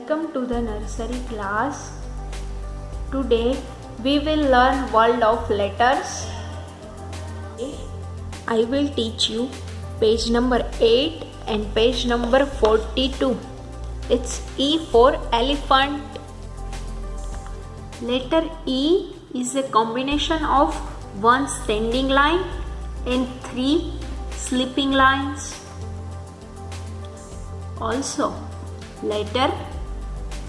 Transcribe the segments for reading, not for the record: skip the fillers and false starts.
Welcome to the nursery class. Today we will learn world of letters. I will teach you page number 8 and page number 42. It's E for elephant. Letter E is a combination of one standing line and three sleeping lines. Also, letter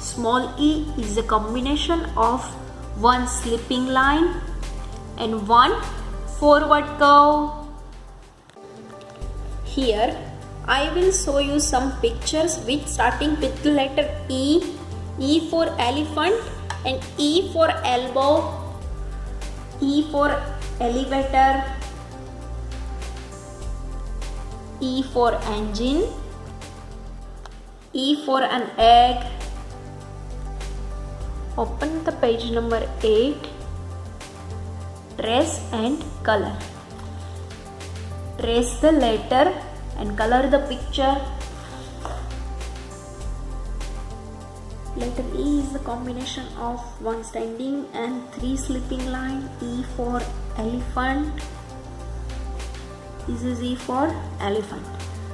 small e is a combination of one sleeping line and one forward curve. Here I will show you some pictures which starting with the letter E, E for elephant and E for elbow, E for elevator, E for engine, E for an egg. Open the page number 8. Trace and color. Trace the letter and color the picture. Letter E is the combination of one standing and three sleeping line. E for elephant. This is E for elephant.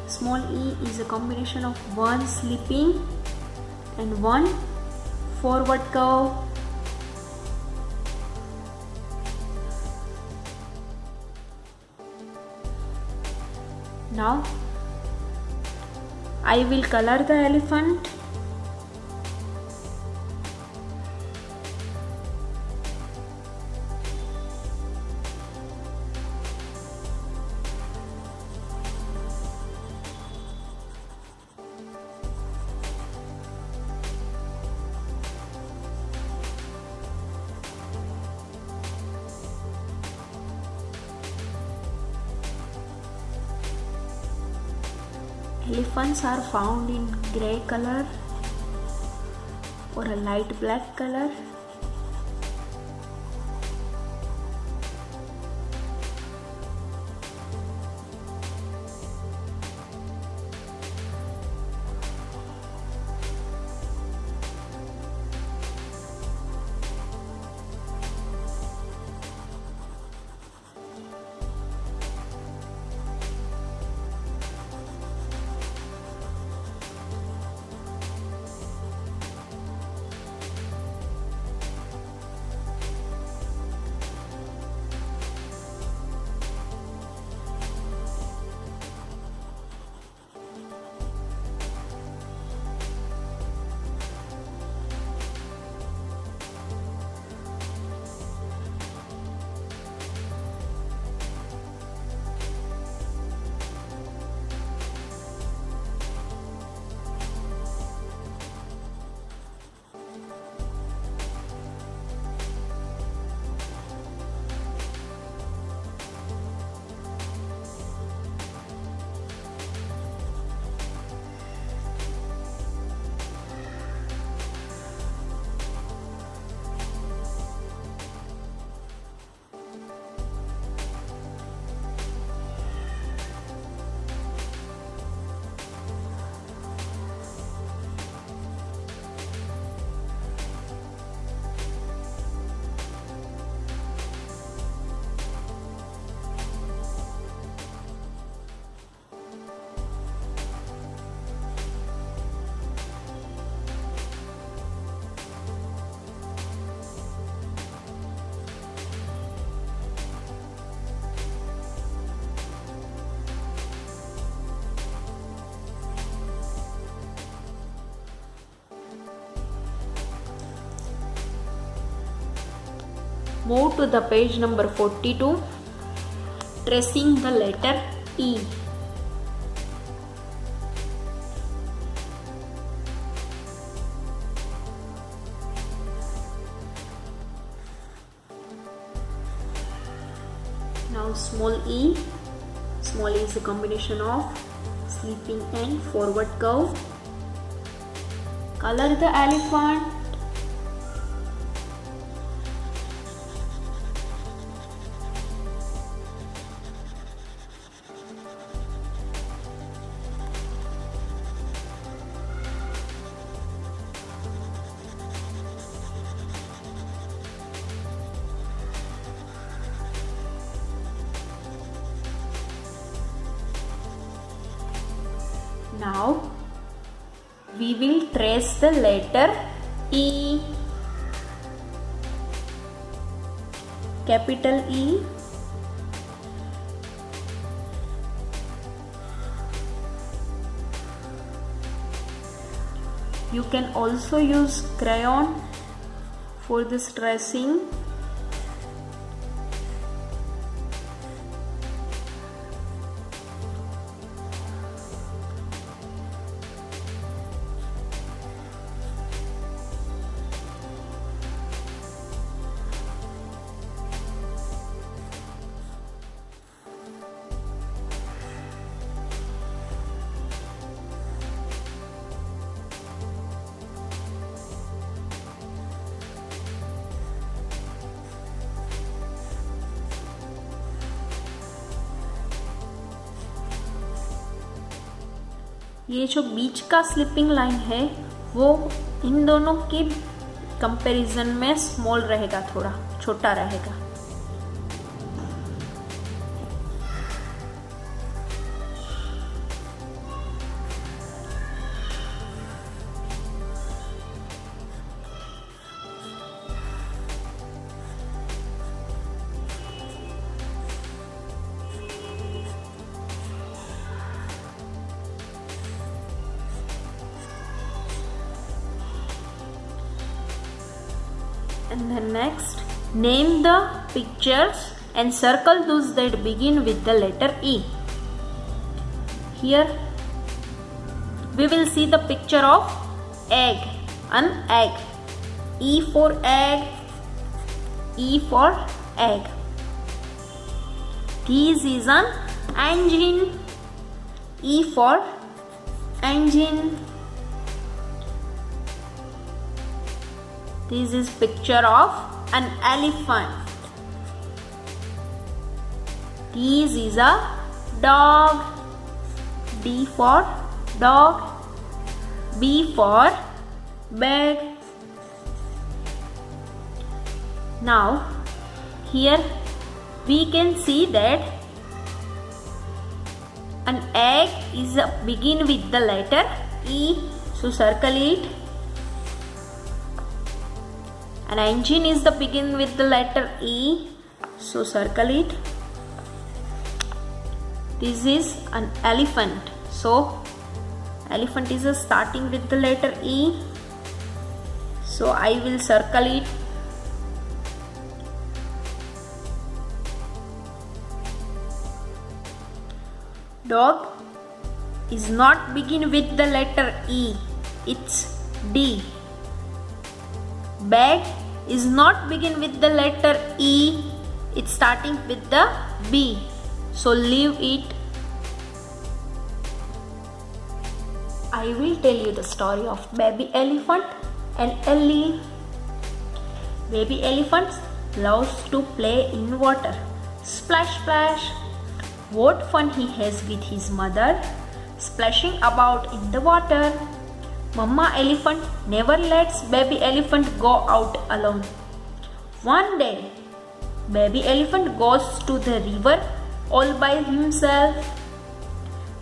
Small e is a combination of one sleeping and one forward curve. Now I will color the elephant. Elephants are found in grey color or a light black color. Move to the page number 42, tracing the letter E. Now small e is a combination of sleeping and forward curve. Color the elephant. Now we will trace the letter E. Capital E. You can also use crayon for this tracing. ये जो बीच का slipping line है वो इन दोनों के comparison में small रहेगा, थोड़ा छोटा रहेगा। And then next, name the pictures and circle those that begin with the letter E. Here we will see the picture of egg, an egg. E for egg, E for egg. This is an engine, E for engine. This is picture of an elephant. This is a dog. D for dog. B for bag. Now here we can see that an egg is begin with the letter E, so circle it. An engine is the begin with the letter E, so circle it. This is an elephant, so elephant is starting with the letter E, so I will circle it. Dog is not begin with the letter E, it's D. Bag is not begin with the letter E, it's starting with the B, so leave it. I will tell you the story of baby elephant and Ellie. Baby elephant loves to play in water. Splash splash. What fun he has with his mother, splashing about in the water. Mama elephant never lets baby elephant go out alone. One day, baby elephant goes to the river all by himself.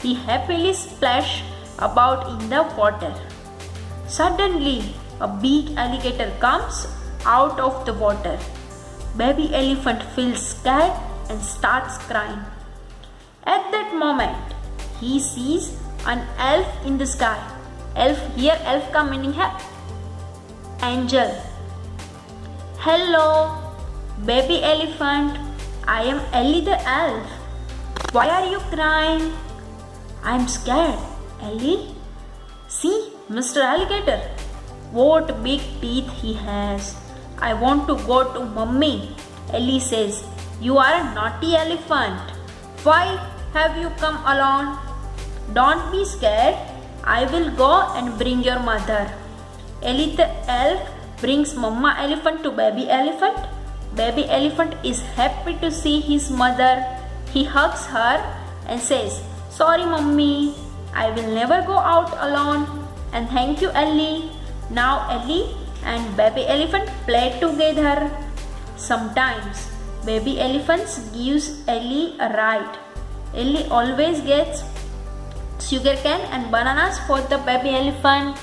He happily splashes about in the water. Suddenly, a big alligator comes out of the water. Baby elephant feels scared and starts crying. At that moment, he sees an elf in the sky. Elf, here elf का meaning है angel. Hello, baby elephant. I am Ellie the elf. Why are you crying? I am scared, Ellie. See, Mr. Alligator. What big teeth he has. I want to go to Mummy. Ellie says, you are a naughty elephant. Why have you come alone? Don't be scared. I will go and bring your mother. Ellie the elf brings Mama elephant to baby elephant. Baby elephant is happy to see his mother. He hugs her and says, sorry Mummy, I will never go out alone. And thank you Ellie. Now Ellie and baby elephant play together. Sometimes baby elephants gives Ellie a ride. Ellie always gets sugar cane and bananas for the baby elephant.